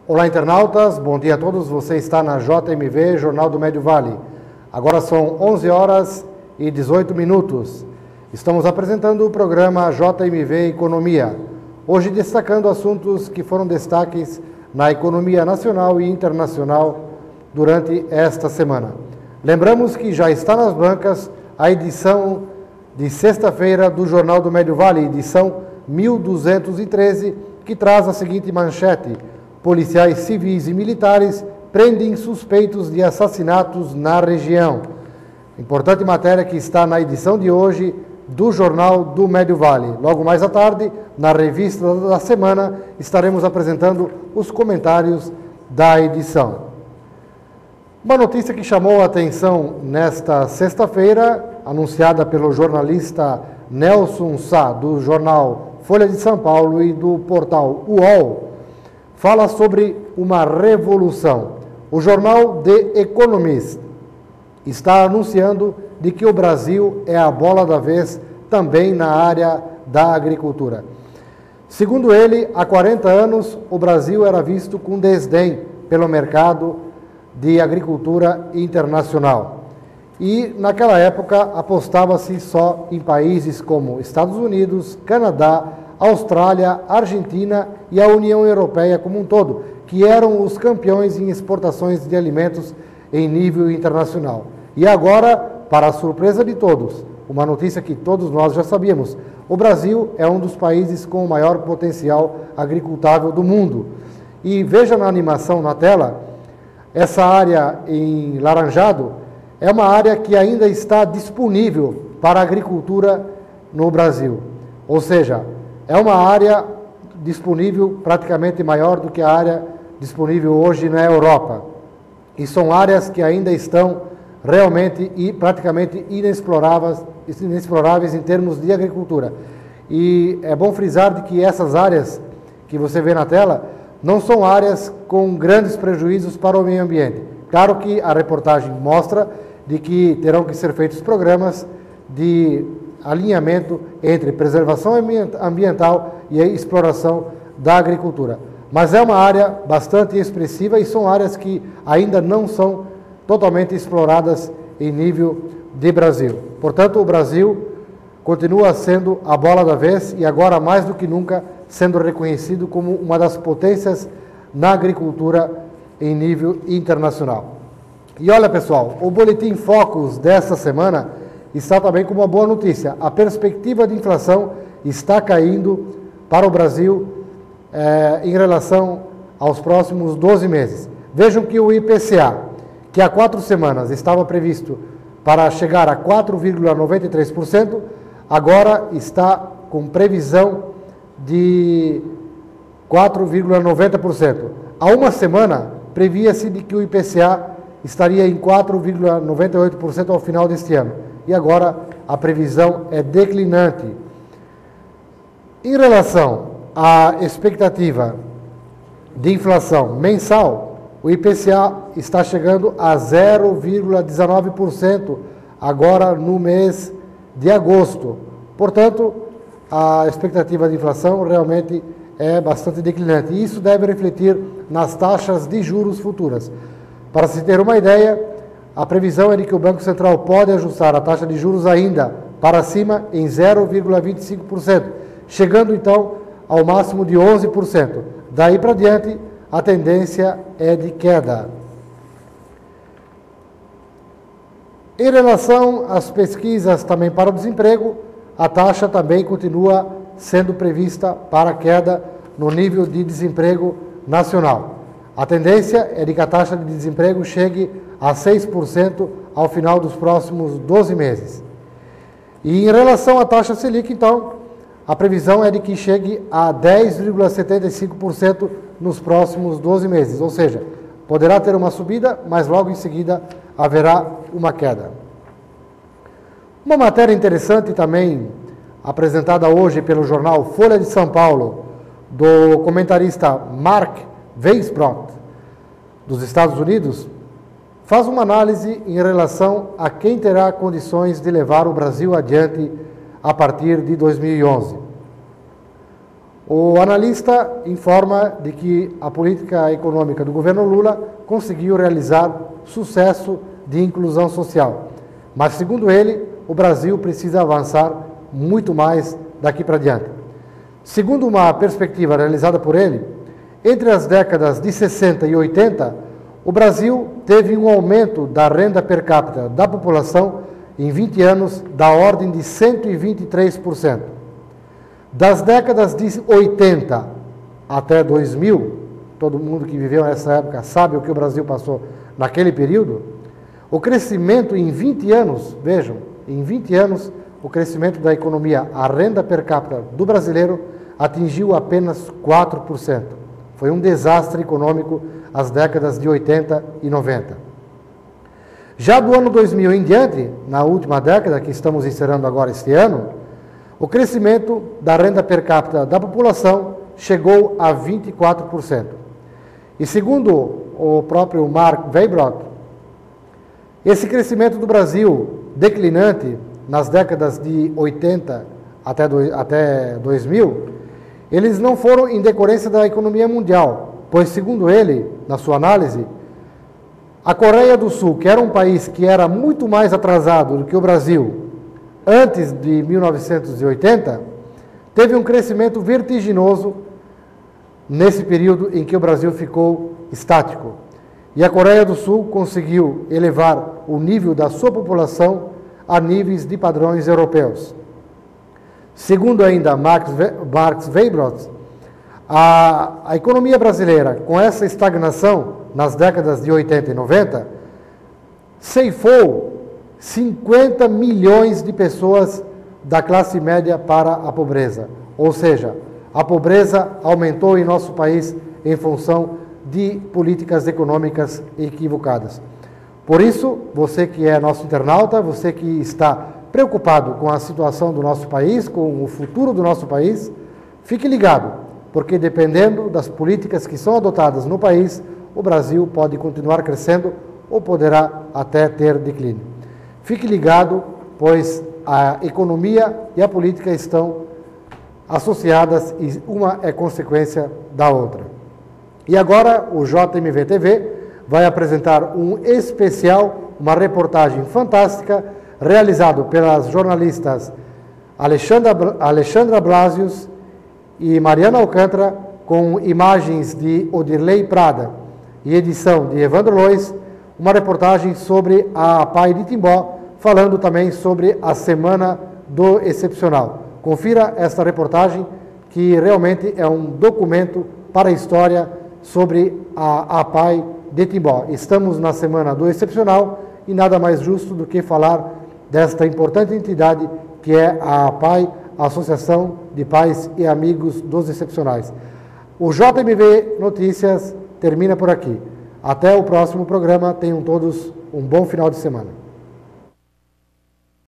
Olá, internautas, bom dia a todos. Você está na JMV, Jornal do Médio Vale. Agora são 11 horas e 18 minutos. Estamos apresentando o programa JMV Economia. Hoje destacando assuntos que foram destaques na economia nacional e internacional durante esta semana. Lembramos que já está nas bancas a edição de sexta-feira do Jornal do Médio Vale, edição 1213, que traz a seguinte manchete: policiais civis e militares prendem suspeitos de assassinatos na região. Importante matéria que está na edição de hoje do Jornal do Médio Vale. Logo mais à tarde, na revista da semana, estaremos apresentando os comentários da edição. Uma notícia que chamou a atenção nesta sexta-feira, anunciada pelo jornalista Nelson Sá, do jornal Folha de São Paulo e do portal UOL, fala sobre uma revolução. O jornal The Economist está anunciando de que o Brasil é a bola da vez também na área da agricultura. Segundo ele, há 40 anos, o Brasil era visto com desdém pelo mercado de agricultura internacional. E, naquela época, apostava-se só em países como Estados Unidos, Canadá, Austrália, Argentina e a União Europeia como um todo, que eram os campeões em exportações de alimentos em nível internacional. E agora, para a surpresa de todos, uma notícia que todos nós já sabíamos: o Brasil é um dos países com o maior potencial agricultável do mundo. E veja na animação na tela, essa área em laranjado é uma área que ainda está disponível para a agricultura no Brasil. Ou seja, é uma área disponível praticamente maior do que a área disponível hoje na Europa. E são áreas que ainda estão realmente e praticamente inexploráveis em termos de agricultura. E é bom frisar de que essas áreas que você vê na tela não são áreas com grandes prejuízos para o meio ambiente. Claro que a reportagem mostra de que terão que ser feitos programas de alinhamento entre preservação ambiental e a exploração da agricultura. Mas é uma área bastante expressiva e são áreas que ainda não são totalmente exploradas em nível de Brasil. Portanto, o Brasil continua sendo a bola da vez e agora mais do que nunca sendo reconhecido como uma das potências na agricultura em nível internacional. E olha, pessoal, o Boletim Focus desta semana está também com uma boa notícia. A perspectiva de inflação está caindo para o Brasil em relação aos próximos 12 meses. Vejam que o IPCA, que há 4 semanas estava previsto para chegar a 4,93%, agora está com previsão de 4,90%. Há uma semana, previa-se de que o IPCA estaria em 4,98% ao final deste ano. E agora a previsão é declinante. Em relação à expectativa de inflação mensal, o IPCA está chegando a 0,19% agora no mês de agosto. Portanto, a expectativa de inflação realmente é bastante declinante. E isso deve refletir nas taxas de juros futuras. Para se ter uma ideia, a previsão é de que o Banco Central pode ajustar a taxa de juros ainda para cima em 0,25%, chegando então ao máximo de 11%. Daí para diante, a tendência é de queda. Em relação às pesquisas também para o desemprego, a taxa também continua sendo prevista para queda no nível de desemprego nacional. A tendência é de que a taxa de desemprego chegue a 6% ao final dos próximos 12 meses. E em relação à taxa Selic, então, a previsão é de que chegue a 10,75% nos próximos 12 meses. Ou seja, poderá ter uma subida, mas logo em seguida haverá uma queda. Uma matéria interessante também apresentada hoje pelo jornal Folha de São Paulo, do comentarista Mark Weisbrot, dos Estados Unidos, faz uma análise em relação a quem terá condições de levar o Brasil adiante a partir de 2011. O analista informa de que a política econômica do governo Lula conseguiu realizar sucesso de inclusão social. Mas, segundo ele, o Brasil precisa avançar muito mais daqui para diante. Segundo uma perspectiva realizada por ele, entre as décadas de 60 e 80, o Brasil teve um aumento da renda per capita da população em 20 anos da ordem de 123%. Das décadas de 80 até 2000, todo mundo que viveu nessa época sabe o que o Brasil passou naquele período, o crescimento em 20 anos, vejam, em 20 anos, o crescimento da economia, a renda per capita do brasileiro atingiu apenas 4%. Foi um desastre econômico as décadas de 80 e 90. Já do ano 2000 em diante, na última década, que estamos encerrando agora este ano, o crescimento da renda per capita da população chegou a 24%. E segundo o próprio Mark Weibrodt, esse crescimento do Brasil declinante nas décadas de 80 até 2000, eles não foram em decorrência da economia mundial, pois, segundo ele, na sua análise, a Coreia do Sul, que era um país que era muito mais atrasado do que o Brasil antes de 1980, teve um crescimento vertiginoso nesse período em que o Brasil ficou estático. E a Coreia do Sul conseguiu elevar o nível da sua população a níveis de padrões europeus. Segundo ainda Mark Weibrodt, a economia brasileira, com essa estagnação nas décadas de 80 e 90, ceifou 50 milhões de pessoas da classe média para a pobreza. Ou seja, a pobreza aumentou em nosso país em função de políticas econômicas equivocadas. Por isso, você que é nosso internauta, você que está preocupado com a situação do nosso país, com o futuro do nosso país, fique ligado, porque dependendo das políticas que são adotadas no país, o Brasil pode continuar crescendo ou poderá até ter declínio. Fique ligado, pois a economia e a política estão associadas e uma é consequência da outra. E agora o JMV TV vai apresentar um especial, uma reportagem fantástica, realizado pelas jornalistas Alexandra Blasius e Mariana Alcântara, com imagens de Odirley Prada e edição de Evandro Lois, uma reportagem sobre a APAI de Timbó, falando também sobre a Semana do Excepcional. Confira esta reportagem, que realmente é um documento para a história sobre a APAI de Timbó. Estamos na Semana do Excepcional e nada mais justo do que falar desta importante entidade que é a APAI, a Associação de Pais e Amigos dos Excepcionais. O JMV Notícias termina por aqui. Até o próximo programa. Tenham todos um bom final de semana.